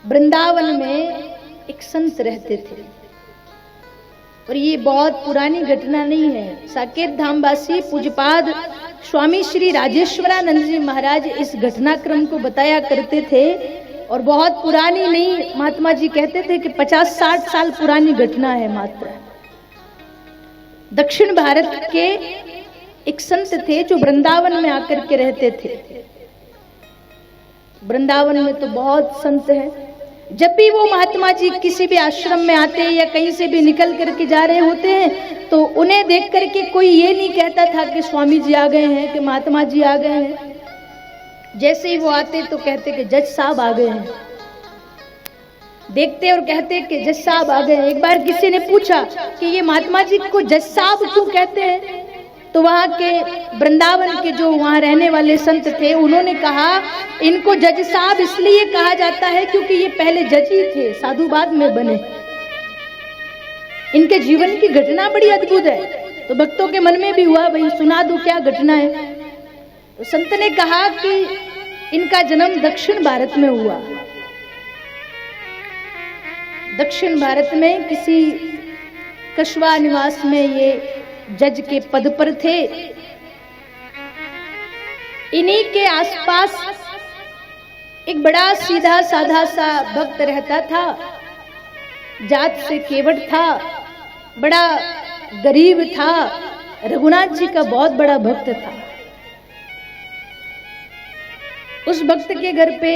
वृंदावन में एक संत रहते थे और ये बहुत पुरानी घटना नहीं है। साकेत धामवासी पूज्यपाद स्वामी श्री राजेश्वरानंद जी महाराज इस घटनाक्रम को बताया करते थे और बहुत पुरानी नहीं, महात्मा जी कहते थे कि 50-60 साल पुरानी घटना है मात्र। दक्षिण भारत के एक संत थे जो वृंदावन में आकर के रहते थे। वृंदावन में तो बहुत संत हैं। जब भी वो महात्मा जी किसी भी आश्रम में आते हैं या कहीं से भी निकल करके जा रहे होते हैं तो उन्हें देख करके कोई ये नहीं कहता था कि स्वामी जी आ गए हैं, कि महात्मा जी आ गए हैं। जैसे ही वो आते तो कहते कि जज साहब आ गए हैं, देखते और कहते कि जज साहब आ गए हैं। एक बार किसी ने पूछा कि ये महात्मा जी को जज साहब क्यों कहते हैं, तो वहां के वृंदावन के जो वहां रहने वाले संत थे उन्होंने कहा इनको जज साहब इसलिए कहा जाता है क्योंकि ये पहले जज ही थे, साधु बाद में बने। इनके जीवन की घटना बड़ी अद्भुत है। तो भक्तों के मन में भी हुआ भाई सुना दो क्या घटना है। तो संत ने कहा कि इनका जन्म दक्षिण भारत में हुआ। दक्षिण भारत में किसी कस्बा निवास में ये जज के पद पर थे। इन्हीं के आसपास एक बड़ा सीधा साधा सा भक्त रहता था, जात से केवट था, बड़ा गरीब था, रघुनाथ जी का बहुत बड़ा भक्त था। उस भक्त के घर पे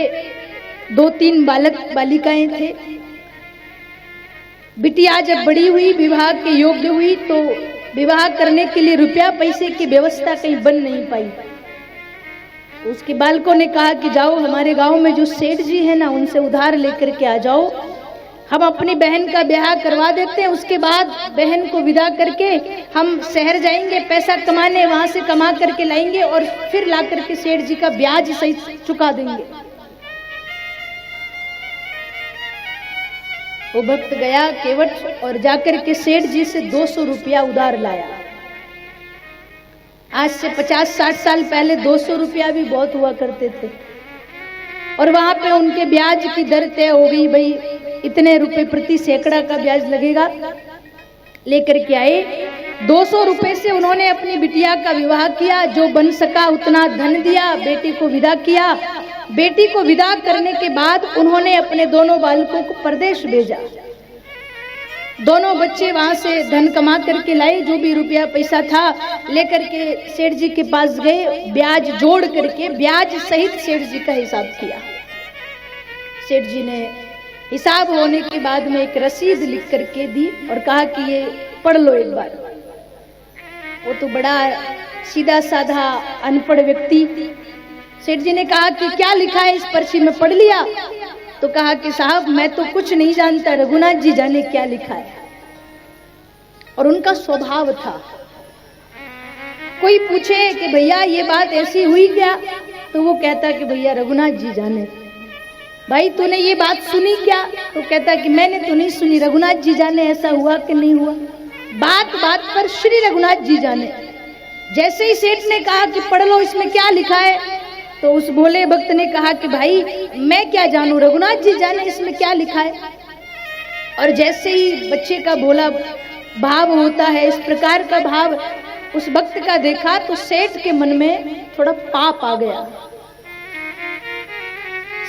2-3 बालक बालिकाएं थे। बिटिया जब बड़ी हुई, विवाह के योग्य हुई, तो विवाह करने के लिए रुपया पैसे की व्यवस्था कहीं बन नहीं पाई। तो उसके बालकों ने कहा कि जाओ हमारे गांव में जो सेठ जी है ना उनसे उधार लेकर के आ जाओ, हम अपनी बहन का ब्याह करवा देते हैं, उसके बाद बहन को विदा करके हम शहर जाएंगे पैसा कमाने, वहां से कमा करके लाएंगे और फिर ला करके सेठ जी का ब्याज सहित चुका देंगे। वो भक्त गया केवट और जाकर के सेठ जी से 200 रुपया उधार लाया। आज से 50-60 साल पहले 200 रुपया भी बहुत हुआ करते थे। और वहां पे उनके ब्याज की दर तय हो गई, भाई इतने रुपए प्रति सैकड़ा का ब्याज लगेगा। लेकर के आए 200 रुपए से उन्होंने अपनी बिटिया का विवाह किया, जो बन सका उतना धन दिया, बेटी को विदा किया। बेटी को विदा करने के बाद उन्होंने अपने दोनों बालकों को परदेश भेजा। दोनों बच्चे वहां से धन कमा करके लाए, जो भी रुपया पैसा था लेकर के सेठ जी के पास गए, ब्याज जोड़ करके ब्याज सहित सेठ जी का हिसाब किया। सेठ जी ने हिसाब होने के बाद में एक रसीद लिख करके दी और कहा कि ये पढ़ लो एक बार। वो तो बड़ा सीधा साधा अनपढ़ व्यक्ति, सेठ जी ने कहा कि क्या लिखा है इस पर्ची में, पढ़ लिया? तो कहा कि साहब मैं तो कुछ नहीं जानता, रघुनाथ जी जाने क्या लिखा है। और उनका स्वभाव था, कोई पूछे कि भैया ये बात ऐसी हुई क्या, तो वो कहता कि भैया रघुनाथ जी जाने। भाई तूने ये बात सुनी क्या? तो कहता कि मैंने तो नहीं सुनी, रघुनाथ जी जाने ऐसा हुआ कि नहीं हुआ। बात बात पर श्री रघुनाथ जी जाने। जैसे ही सेठ ने कहा कि पढ़ लो इसमें क्या लिखा है, तो उस भोले भक्त ने कहा कि भाई मैं क्या जानूं, रघुनाथ जी जाने इसमें क्या लिखा है। और जैसे ही बच्चे का भोला भाव होता है, इस प्रकार का भाव उस भक्त का देखा तो सेठ के मन में थोड़ा पाप आ गया।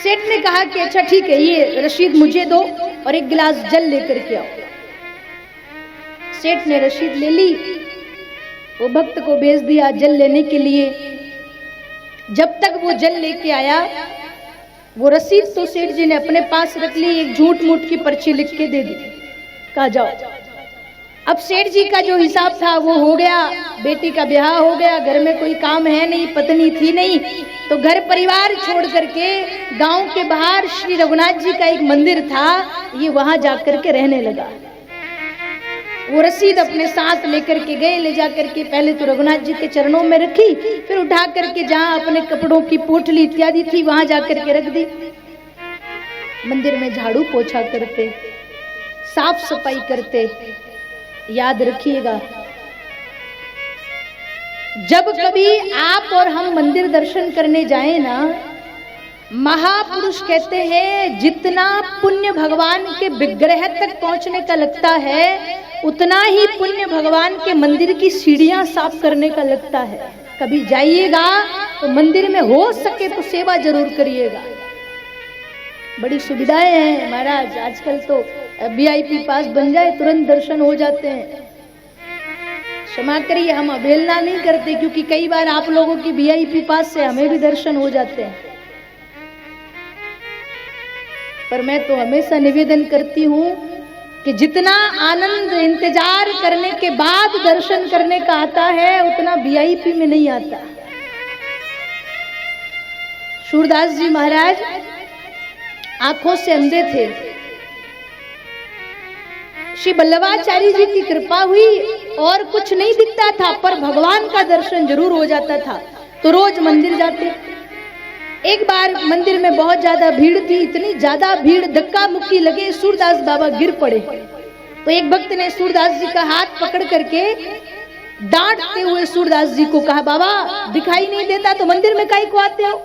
सेठ ने कहा कि अच्छा ठीक है, ये रसीद मुझे दो और एक गिलास जल लेकर के आओ। सेठ ने रसीद ले ली, वो भक्त को भेज दिया जल लेने के लिए। जब तक वो जल लेके आया, वो रसीद तो सेठ जी ने अपने पास रख ली, एक झूठ मूठ की पर्ची लिख के दे दी, कहा जाओ। अब सेठ जी का जो हिसाब था वो हो गया, बेटी का ब्याह हो गया, घर में कोई काम है नहीं, पत्नी थी नहीं, तो घर परिवार छोड़ करके गांव के बाहर श्री रघुनाथ जी का एक मंदिर था, ये वहां जाकर के रहने लगा। वो रसीद अपने साथ लेकर के गए, ले जाकर के पहले तो रघुनाथ जी के चरणों में रखी, फिर उठा करके जहां अपने कपड़ों की पोटली इत्यादि थी वहां जाकर के रख दी। मंदिर में झाड़ू पोछा करते, साफ सफाई करते। याद रखिएगा, जब कभी आप और हम मंदिर दर्शन करने जाएं ना, महापुरुष कहते हैं जितना पुण्य भगवान के विग्रह तक पहुंचने का लगता है, उतना ही पुण्य भगवान के मंदिर की सीढ़ियां साफ करने का लगता है। कभी जाइएगा तो मंदिर में हो सके तो सेवा जरूर करिएगा। बड़ी सुविधाएं हैं महाराज, आजकल तो वीआईपी पास बन जाए तुरंत दर्शन हो जाते हैं। क्षमा करिए, हम अवहेलना नहीं करते, क्योंकि कई बार आप लोगों की वीआईपी पास से हमें भी दर्शन हो जाते हैं। पर मैं तो हमेशा निवेदन करती हूँ कि जितना आनंद इंतजार करने के बाद दर्शन करने का आता है, उतना वीआईपी में नहीं आता। सूरदास जी महाराज आंखों से अंधे थे। श्री बल्लभाचार्य जी की कृपा हुई और कुछ नहीं दिखता था, पर भगवान का दर्शन जरूर हो जाता था, तो रोज मंदिर जाते। एक बार मंदिर में बहुत ज्यादा भीड़ थी, इतनी ज्यादा भीड़ धक्का मुक्की लगे, सूरदास बाबा गिर पड़े। तो एक भक्त ने सूरदास जी का हाथ पकड़ करके डांटते हुए सूरदास जी को कहा, बाबा दिखाई नहीं देता तो मंदिर में काहे को आते हो?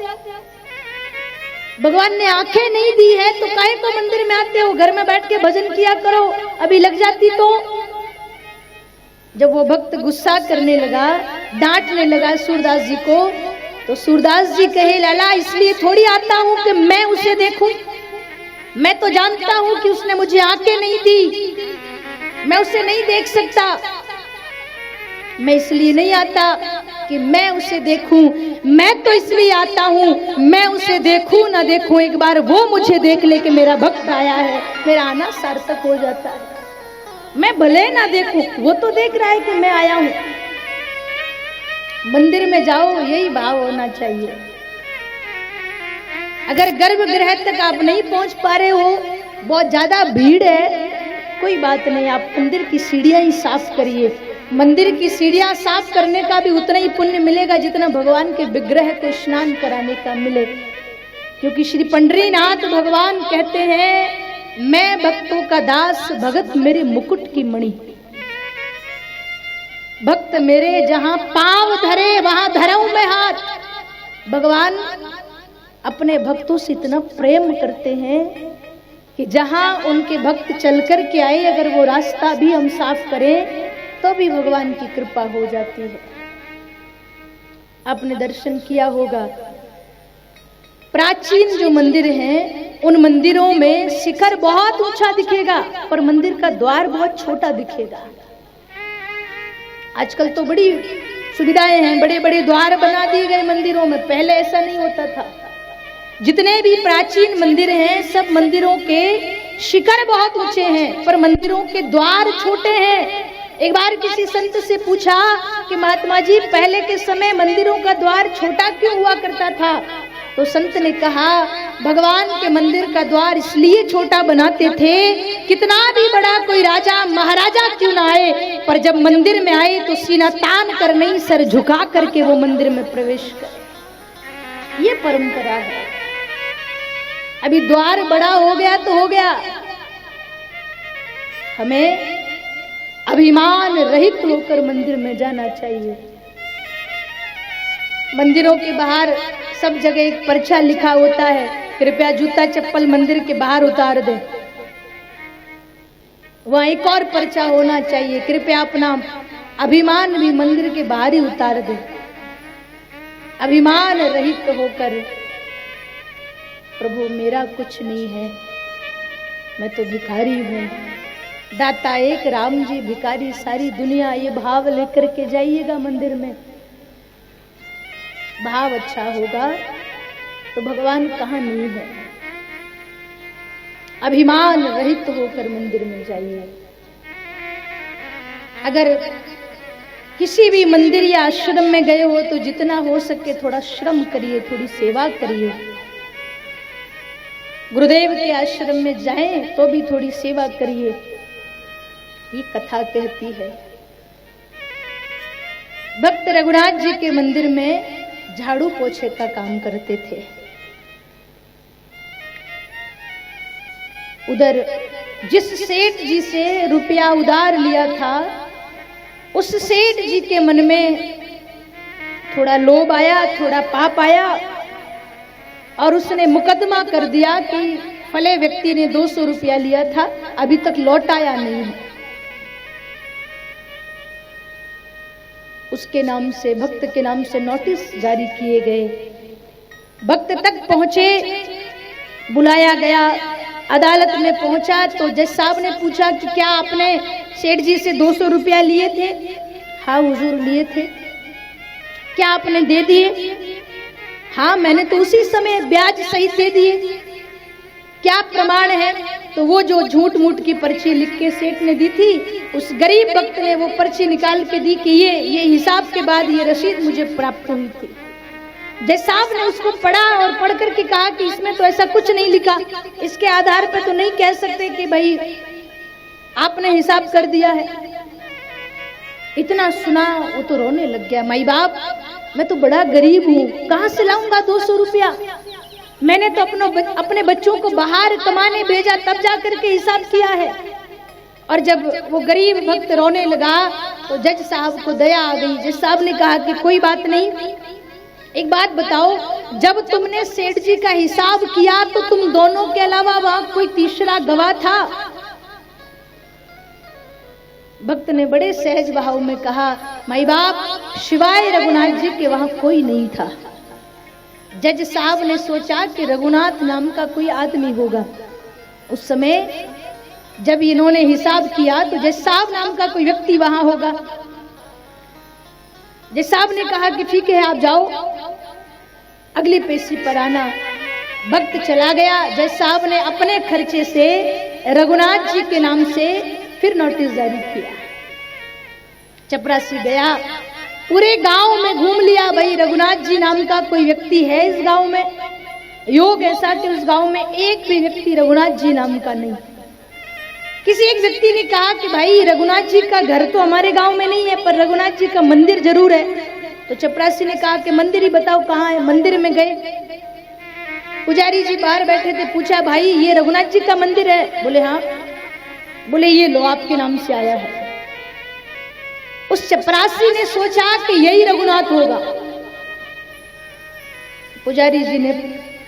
भगवान ने आंखें नहीं दी है तो काहे को मंदिर में आते हो? घर में बैठ के भजन किया करो, अभी लग जाती तो। जब वो भक्त गुस्सा करने लगा, डांटने लगा सूरदास जी को, तो सूरदास जी कहे, लाला इसलिए थोड़ी आता हूं कि मैं उसे देखूं, मैं तो जानता हूं कि उसने मुझे आंखें नहीं दी, मैं उसे नहीं देख सकता। मैं इसलिए नहीं आता कि मैं उसे देखूं, मैं तो इसलिए आता हूं मैं उसे देखूं ना देखूं, एक बार वो मुझे देख ले कि मेरा भक्त आया है, मेरा आना सार्थक हो जाता है। मैं भले ना देखूं, वो तो देख रहा है कि मैं आया हूं। मंदिर में जाओ, यही भाव होना चाहिए। अगर गर्भगृह तक आप नहीं पहुंच पा रहे हो, बहुत ज्यादा भीड़ है, कोई बात नहीं, आप मंदिर की सीढ़ियां ही साफ करिए। मंदिर की सीढ़ियां साफ करने का भी उतना ही पुण्य मिलेगा जितना भगवान के विग्रह को स्नान कराने का मिले। क्योंकि श्री पंडरीनाथ भगवान कहते हैं, मैं भक्तों का दास, भगत मेरे मुकुट की मणि। भक्त मेरे जहां पांव धरे वहां धरऊं मैं हाथ। भगवान अपने भक्तों से इतना प्रेम करते हैं कि जहां उनके भक्त चल कर के आए, अगर वो रास्ता भी हम साफ करें तो भी भगवान की कृपा हो जाती है। आपने दर्शन किया होगा, प्राचीन जो मंदिर हैं, उन मंदिरों में शिखर बहुत ऊंचा दिखेगा, पर मंदिर का द्वार बहुत छोटा दिखेगा। आजकल तो बड़ी सुविधाएं हैं, बड़े बड़े द्वार बना दिए गए मंदिरों में, पहले ऐसा नहीं होता था। जितने भी प्राचीन मंदिर हैं, सब मंदिरों के शिखर बहुत ऊंचे हैं, पर मंदिरों के द्वार छोटे हैं। एक बार किसी संत से पूछा कि महात्मा जी, पहले के समय मंदिरों का द्वार छोटा क्यों हुआ करता था? तो संत ने कहा, भगवान के मंदिर का द्वार इसलिए छोटा बनाते थे, कितना भी बड़ा कोई राजा महाराजा क्यों ना आए, पर जब मंदिर में आए तो सीना तान कर नहीं, सर झुका करके वो मंदिर में प्रवेश करे। ये परंपरा है। अभी द्वार बड़ा हो गया तो हो गया, हमें अभिमान रहित होकर मंदिर में जाना चाहिए। मंदिरों के बाहर सब जगह एक पर्चा लिखा होता है, कृपया जूता चप्पल मंदिर के बाहर उतार दें। वहां एक और पर्चा होना चाहिए, कृपया अपना अभिमान भी मंदिर के बाहर ही उतार दें। अभिमान रहित होकर, प्रभु मेरा कुछ नहीं है, मैं तो भिखारी हूं, दाता एक राम जी भिखारी सारी दुनिया, ये भाव लेकर के जाइएगा मंदिर में। भाव अच्छा होगा तो भगवान कहाँ नहीं है। अभिमान रहित होकर मंदिर में जाइए। अगर किसी भी मंदिर या आश्रम में गए हो तो जितना हो सके थोड़ा श्रम करिए, थोड़ी सेवा करिए। गुरुदेव के आश्रम में जाएं तो भी थोड़ी सेवा करिए। ये कथा कहती है, भक्त रघुनाथ जी के मंदिर में झाड़ू पोछे का काम करते थे। उधर जिस सेठ जी से रुपया उधार लिया था, उस सेठ जी के मन में थोड़ा लोभ आया, थोड़ा पाप आया। और उसने मुकदमा कर दिया कि फले व्यक्ति ने 200 रुपया लिया था, अभी तक लौटाया नहीं है। उसके नाम से, भक्त के नाम से नोटिस जारी किए गए। भक्त तक पहुंचे, बुलाया गया, अदालत में पहुंचा तो जज साहब ने पूछा कि क्या आपने सेठ जी से 200 रुपया लिए थे? हाँ हुजूर लिए थे। क्या आपने दे दिए? हाँ मैंने तो उसी समय ब्याज सहित दे दिए। क्या प्रमाण है? तो वो जो झूठ मूठ की पर्ची लिख के सेठ ने दी थी, उस गरीब भक्त ने वो पर्ची निकाल के दी कि ये हिसाब के बाद ये रसीद मुझे प्राप्त हुई थी। जज साहब ने उसको पढ़ा और पढ़ करके कहा कि इसमें तो ऐसा कुछ नहीं लिखा, इसके आधार पर तो नहीं कह सकते कि भाई आपने हिसाब कर दिया है। इतना सुना वो तो रोने लग गया। माई बाप, मैं तो बड़ा गरीब हूँ, कहाँ से लाऊंगा 200 रुपया? मैंने तो अपने बच्चों को बाहर कमाने भेजा, तब जा करके हिसाब किया है। और जब वो गरीब भक्त रोने लगा तो जज साहब को दया आ गई। जज साहब ने कहा कि कोई बात नहीं, एक बात बताओ, जब तुमने सेठ जी का हिसाब किया तो तुम दोनों के अलावा वहां कोई तीसरा गवाह था? भक्त ने बड़े सहज भाव में कहा, माई बाप, शिवाय रघुनाथ जी के वहां कोई नहीं था। जज साहब ने सोचा कि रघुनाथ नाम का कोई आदमी होगा। उस समय जब इन्होंने हिसाब किया तो जज साहब नाम का कोई व्यक्ति वहां होगा। जज साहब ने कहा कि ठीक है, आप जाओ, अगली पेशी पर आना। भक्त चला गया। जज साहब ने अपने खर्चे से रघुनाथ जी के नाम से फिर नोटिस जारी किया। चपरासी गया, पूरे गांव में घूम लिया, भाई रघुनाथ जी नाम का कोई व्यक्ति है इस गांव में? योग ऐसा कि उस गांव में एक भी व्यक्ति रघुनाथ जी नाम का नहीं। किसी एक व्यक्ति ने कहा कि भाई रघुनाथ जी का घर तो हमारे गांव में नहीं है, पर रघुनाथ जी का मंदिर जरूर है। तो चपरासी ने कहा कि मंदिर ही बताओ कहाँ है। मंदिर में गए, पुजारी जी बाहर बैठे थे, पूछा भाई ये रघुनाथ जी का मंदिर है? बोले हाँ। बोले ये लो, आपके नाम से आया है। उस चपरासी ने सोचा कि यही रघुनाथ होगा। पुजारी जी ने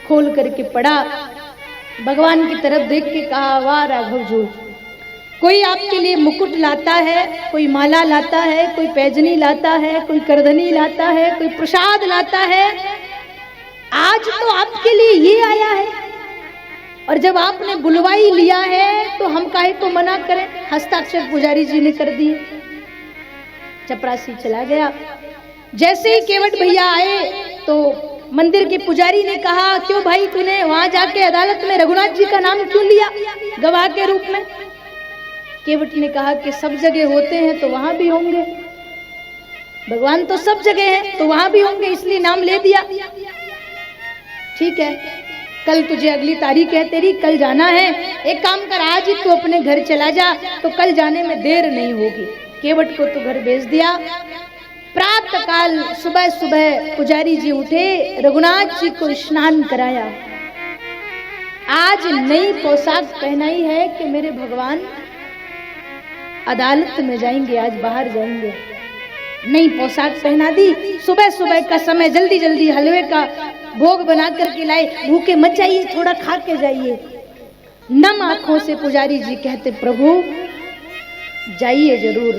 खोल करके पढ़ा, भगवान की तरफ देख के कहा, वाह राघव जी, कोई आपके लिए मुकुट लाता है, कोई माला लाता है, कोई पैजनी लाता है, कोई करधनी लाता है, कोई प्रसाद लाता है, आज तो आपके लिए ये आया है। और जब आपने बुलवाई लिया है तो हम काहे को मना करें? हस्ताक्षर पुजारी जी ने कर दिए। चपरासी चला गया। जैसे ही केवट भैया आए तो मंदिर के पुजारी ने कहा, क्यों भाई तूने वहां जाके अदालत में रघुनाथ जी का नाम क्यों लिया गवाह के रूप में? केवट ने कहा कि सब जगह होते हैं तो वहां भी होंगे, भगवान तो सब जगह है तो वहां भी होंगे, इसलिए नाम ले दिया। ठीक है, कल तुझे अगली तारीख है तेरी, कल जाना है, एक काम कर, आज ही तू अपने घर चला जा, तो कल जाने में देर नहीं होगी। केवट को तो घर भेज दिया। प्रातः काल सुबह सुबह पुजारी जी उठे, रघुनाथ जी को स्नान कराया। आज नई पोशाक पहनाई है कि मेरे भगवान अदालत में जाएंगे, आज बाहर जाएंगे। नई पोशाक पहना दी। सुबह सुबह का समय, जल्दी जल्दी हलवे का भोग बना करके लाए। भूखे मत जाइए, थोड़ा खा के जाइए। नम आंखों से पुजारी जी कहते, प्रभु जाइए जरूर,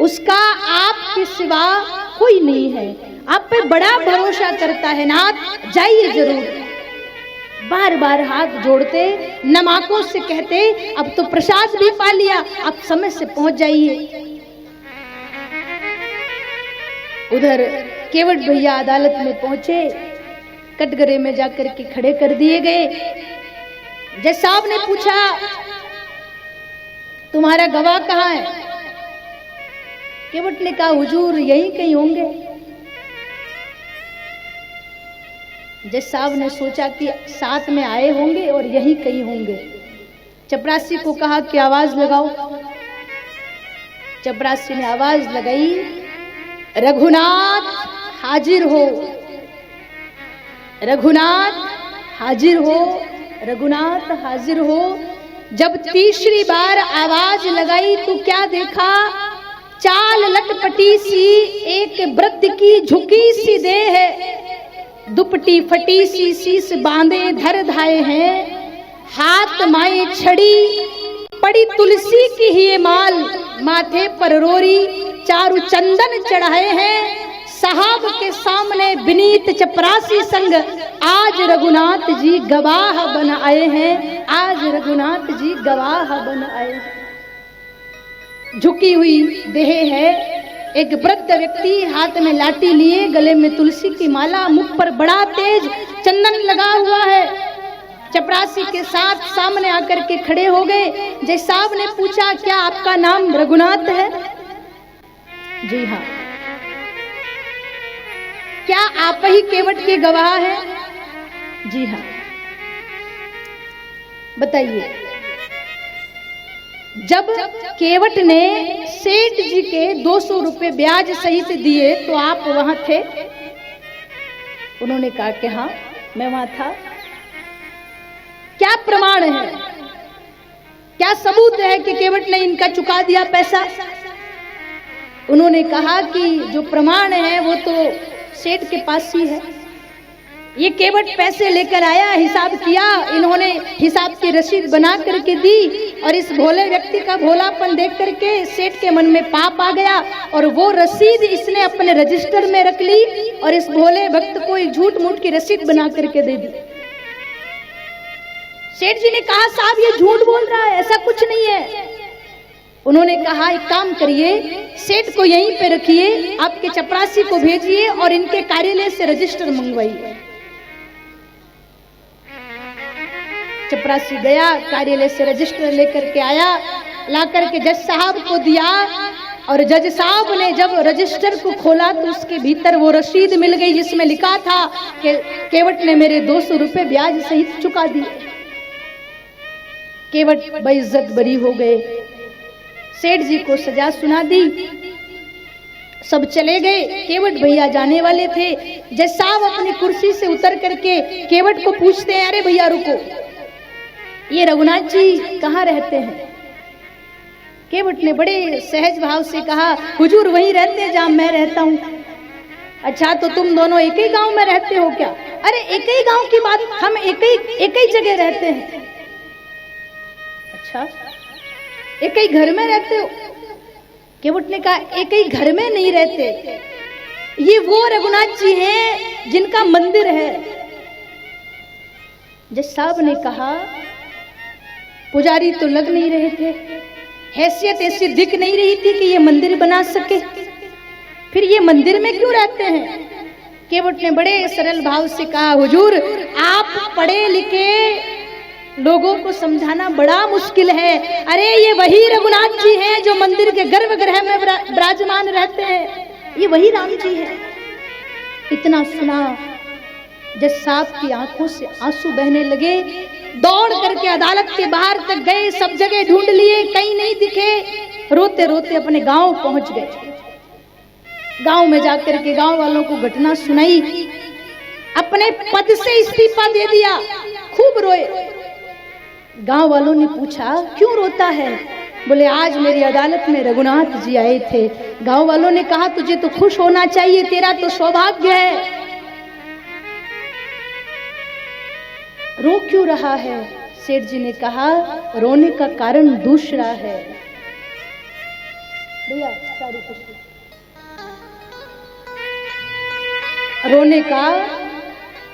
उसका आपके सिवा कोई नहीं है, आप पे बड़ा भरोसा करता है नाथ, जाइए जरूर। बार बार हाथ जोड़ते, नम आंखों से कहते, अब तो प्रसाद भी पा लिया, आप समय से पहुंच जाइए। उधर केवट भैया अदालत में पहुंचे, कटघरे में जाकर के खड़े कर दिए गए। जज साहब ने पूछा, तुम्हारा गवाह कहाँ है? केवट ने कहा, हुजूर यहीं कहीं होंगे। जज साहब ने सोचा कि साथ में आए होंगे और यहीं कहीं होंगे। चपरासी को कहा कि आवाज लगाओ। चपरासी ने आवाज लगाई, रघुनाथ हाजिर हो, रघुनाथ हाजिर हो, रघुनाथ हाजिर हो। जब तीसरी बार आवाज लगाई तो क्या देखा? चाल लटपटी सी एक वृद्ध की झुकी सी देह है, दुपटी फटी सी शीस बांधे धर धाए हैं, हाथ माए छड़ी पड़ी तुलसी की ही माल, माथे पर रोरी चारु चंदन चढ़ाए हैं, साहब के सामने विनीत चपरासी संग आज रघुनाथ जी गवाह बन आए हैं, आज रघुनाथ जी गवाह बन आए हैं। झुकी हुई देह है, एक वृद्ध व्यक्ति हाथ में लाठी लिए, गले में तुलसी की माला, मुख पर बड़ा तेज चंदन लगा हुआ है, चपरासी के साथ सामने आकर के खड़े हो गए। जय साहब ने पूछा, क्या आपका नाम रघुनाथ है? जी हाँ। क्या आप ही केवट के गवाह हैं? जी हाँ। बताइए, जब केवट ने सेठ जी के 200 रुपए ब्याज सहित दिए तो आप वहां थे? उन्होंने कहा कि हाँ मैं वहां था। क्या प्रमाण है, क्या सबूत है कि केवट ने इनका चुका दिया पैसा? उन्होंने कहा कि जो प्रमाण है वो तो सेठ के पास ही है। ये केवट पैसे लेकर आया, हिसाब किया, इन्होंने हिसाब की रसीद बना करके दी और इस भोले व्यक्ति का भोलापन देख करके सेठ के मन में पाप आ गया और वो रसीद इसने अपने रजिस्टर में रख ली और इस भोले भक्त को एक झूठ मूठ की रसीद बना करके दे दी। सेठ जी ने कहा, साहब ये झूठ बोल रहा है, ऐसा कुछ नहीं है। उन्होंने कहा, एक काम करिए, सेठ को यहीं पे रखिए, आपके चपरासी को भेजिए और इनके कार्यालय से रजिस्टर मंगवाइए। चपरासी गया, कार्यालय से रजिस्टर लेकर के आया, ला करके जज साहब को दिया और जज साहब ने जब रजिस्टर को खोला तो उसके भीतर वो रसीद मिल गई जिसमें लिखा था कि केवट ने मेरे 200 रुपए ब्याज सहित चुका दिए। केवट बेइज्जत बरी हो गए, सेठ जी को सजा सुना दी, सब चले गए। केवट भैया जाने वाले थे। जज साहब अपनी कुर्सी से उतर करके केवट को पूछते हैं, अरे भैया रुको, ये रघुनाथ जी कहाँ रहते हैं? केवट ने बड़े सहज भाव से कहा, हुजूर वहीं रहते हैं जहां मैं रहता हूँ। अच्छा, तो तुम दोनों एक ही गांव में रहते हो क्या? अरे एक ही गांव की बात, हम एक ही जगह रहते हैं। अच्छा, एक ही घर में रहते हो? केवट ने कहा, एक ही घर में नहीं रहते, ये वो रघुनाथ जी हैं जिनका मंदिर है। जज साहब ने कहा, पुजारी तो लग नहीं रहे थे, हैसियत ऐसी दिख नहीं रही थी कि ये मंदिर बना सके, फिर ये मंदिर में क्यों रहते हैं? केवट ने बड़े सरल भाव से कहा, हुजूर आप पढ़े लिखे लोगों को समझाना बड़ा मुश्किल है। अरे ये वही रघुनाथ जी हैं जो मंदिर के गर्भगृह में विराजमान रहते हैं, ये वही राम जी हैं। इतना सुना, जज साहब की आंखों से आंसू बहने लगे, दौड़ करके अदालत के बाहर तक गए, सब जगह ढूंढ लिए, कहीं नहीं दिखे। रोते रोते अपने गांव पहुंच गए। गांव में जाकर के गांव वालों को घटना सुनाई, अपने पद से इस्तीफा दे दिया, खूब रोए। गांव वालों ने पूछा, क्यों रोता है? बोले, आज मेरी अदालत में रघुनाथ जी आए थे। गांव वालों ने कहा, तुझे तो खुश होना चाहिए, तेरा तो सौभाग्य है। रो क्यों रहा है? सेठ जी ने कहा, रोने का कारण दूसरा है। भैया सारी खुशी, रोने का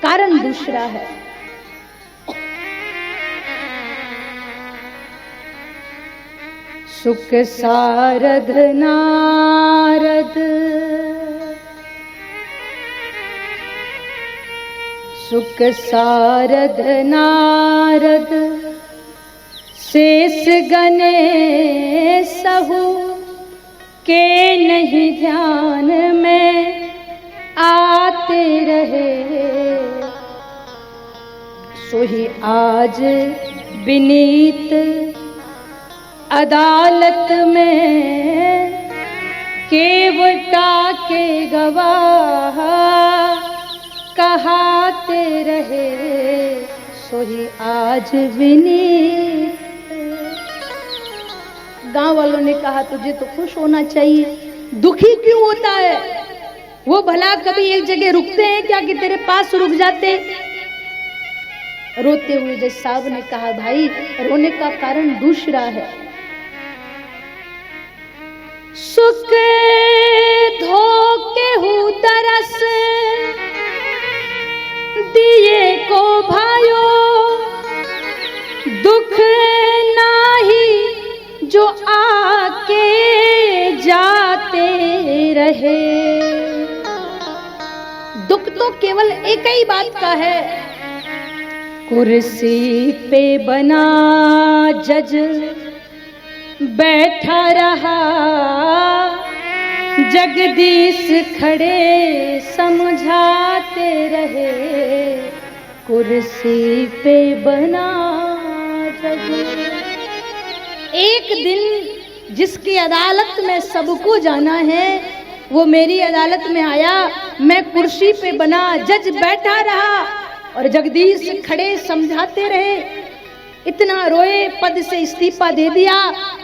कारण दूसरा है। सुख सारद नारद, सुख सारद नारद, शेष गने सहु के नहीं ध्यान में आते रहे। सोही आज विनीत अदालत में केवटा के गवाह कहाते रहे। सोही आज विनीत। गांव वालों ने कहा, तुझे तो खुश होना चाहिए, दुखी क्यों होता है? वो भला कभी एक जगह रुकते हैं क्या कि तेरे पास रुक जाते? रोते हुए जज साहब ने कहा, भाई रोने का कारण दूसरा है। सुख धोके हूँ तरस दिए को भायो, दुख नाही जो आके जाते रहे। दुख तो केवल एक ही बात का है, कुर्सी पे बना जज बैठा रहा, जगदीश खड़े समझाते रहे। कुर्सी पे बना जज। एक दिन जिसकी अदालत में सबको जाना है, वो मेरी अदालत में आया। मैं कुर्सी पे बना जज बैठा रहा और जगदीश खड़े समझाते रहे। इतना रोए, पद से इस्तीफा दे दिया,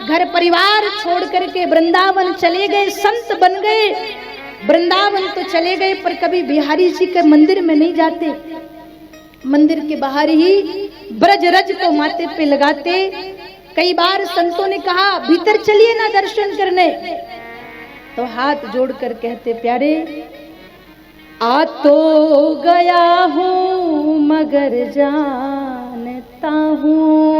घर परिवार छोड़ करके वृंदावन चले गए, संत बन गए। वृंदावन तो चले गए पर कभी बिहारी जी के मंदिर में नहीं जाते। मंदिर के बाहर ही ब्रज रज को माथे पे लगाते। कई बार संतों ने कहा भीतर चलिए ना दर्शन करने, तो हाथ जोड़कर कहते, प्यारे आ तो गया हूँ मगर जानता हूँ